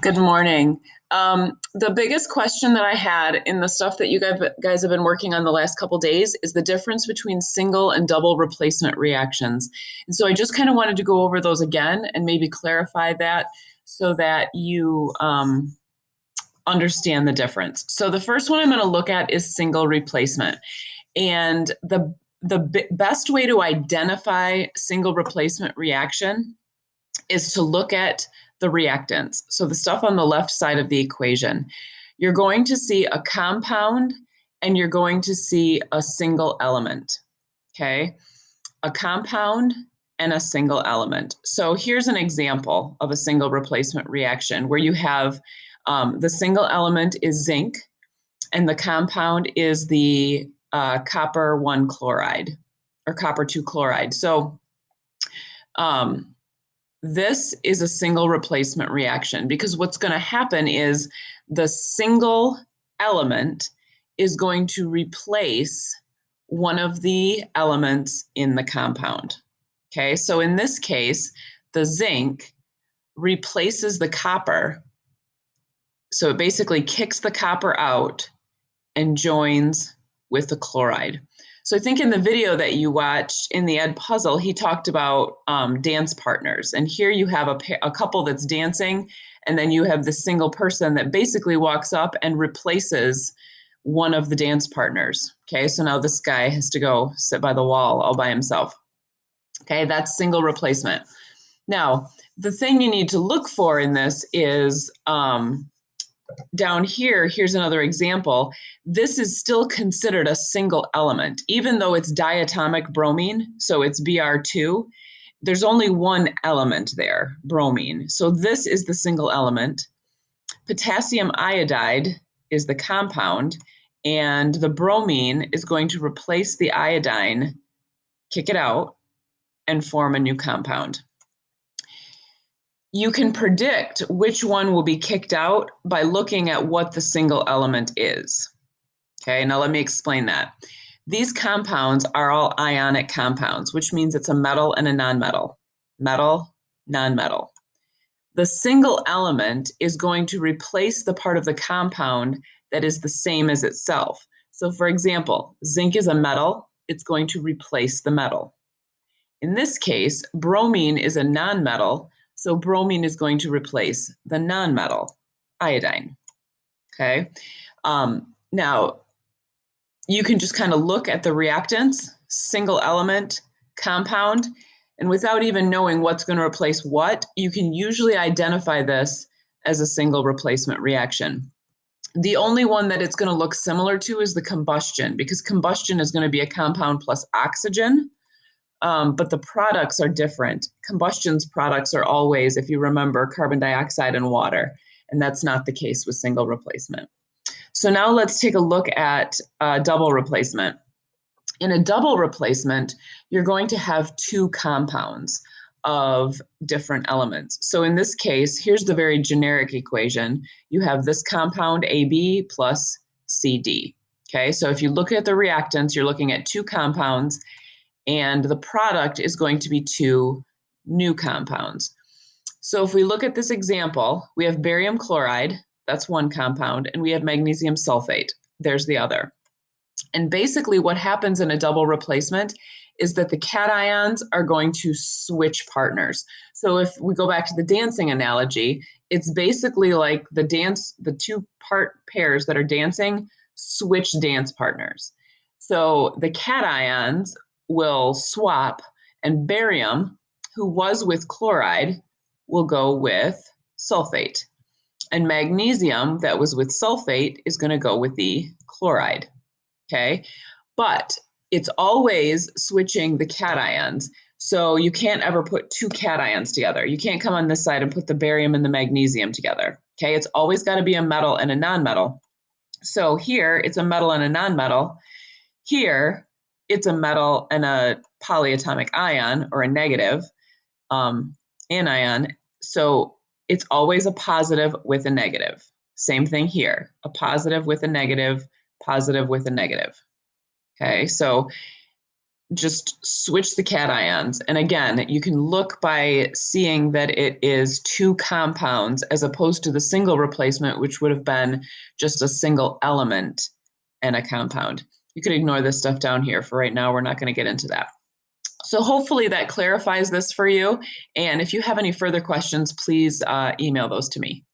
Good morning. The biggest question that I had in the stuff that you guys have been working on the last couple days is the difference between single and double replacement reactions. And so I just kind of wanted to go over those again and maybe clarify that so that you understand the difference. So the first one I'm going to look at is single replacement. And the best way to identify single replacement reaction is to look at the reactants. So the stuff on the left side of the equation. You're going to see a compound and you're going to see a single element. Okay? A compound and a single element. So here's an example of a single replacement reaction where you have the single element is zinc and the compound is the copper 1 chloride or copper 2 chloride. So this is a single replacement reaction because what's going to happen is the single element is going to replace one of the elements in the compound. Okay, so in this case, the zinc replaces the copper. So it basically kicks the copper out and joins with the chloride. So I think in the video that you watched in the Ed Puzzle, he talked about dance partners. And here you have a couple that's dancing, and then you have the single person that basically walks up and replaces one of the dance partners. Okay, so now this guy has to go sit by the wall all by himself. Okay, that's single replacement. Now, the thing you need to look for in this is down here, here's another example. This is still considered a single element, even though it's diatomic bromine, so it's Br2. There's only one element there, bromine. So this is the single element. Potassium iodide is the compound, and the bromine is going to replace the iodine, kick it out, and form a new compound. You can predict which one will be kicked out by looking at what the single element is. Okay, now let me explain that. These compounds are all ionic compounds, which means it's a metal and a nonmetal. Metal, nonmetal. The single element is going to replace the part of the compound that is the same as itself. So for example, zinc is a metal, it's going to replace the metal. In this case, bromine is a nonmetal, so bromine is going to replace the nonmetal, iodine. Okay. Now, you can just kind of look at the reactants, single element, compound, and without even knowing what's going to replace what, you can usually identify this as a single replacement reaction. The only one that it's going to look similar to is the combustion, because combustion is going to be a compound plus oxygen. But the products are different. Combustion's products are always, if you remember, carbon dioxide and water, and that's not the case with single replacement. So now let's take a look at double replacement. In a double replacement, you're going to have two compounds of different elements. So in this case, here's the very generic equation. You have this compound AB plus CD. Okay, so if you look at the reactants, you're looking at two compounds, and the product is going to be two new compounds. So if we look at this example, we have barium chloride, that's one compound, and we have magnesium sulfate, there's the other. And basically what happens in a double replacement is that the cations are going to switch partners. So if we go back to the dancing analogy, it's basically like the two pairs that are dancing switch dance partners. So the cations will swap, and barium, who was with chloride, will go with sulfate. And magnesium, that was with sulfate, is going to go with the chloride. Okay, but it's always switching the cations. So you can't ever put two cations together. You can't come on this side and put the barium and the magnesium together. Okay, it's always got to be a metal and a nonmetal. So here it's a metal and a nonmetal. Here it's a metal and a polyatomic ion, or a negative anion. So it's always a positive with a negative. Same thing here, a positive with a negative, positive with a negative. Okay, so just switch the cations. And again, you can look by seeing that it is two compounds as opposed to the single replacement, which would have been just a single element and a compound. You could ignore this stuff down here. For right now, we're not going to get into that. So hopefully that clarifies this for you. And if you have any further questions, please email those to me.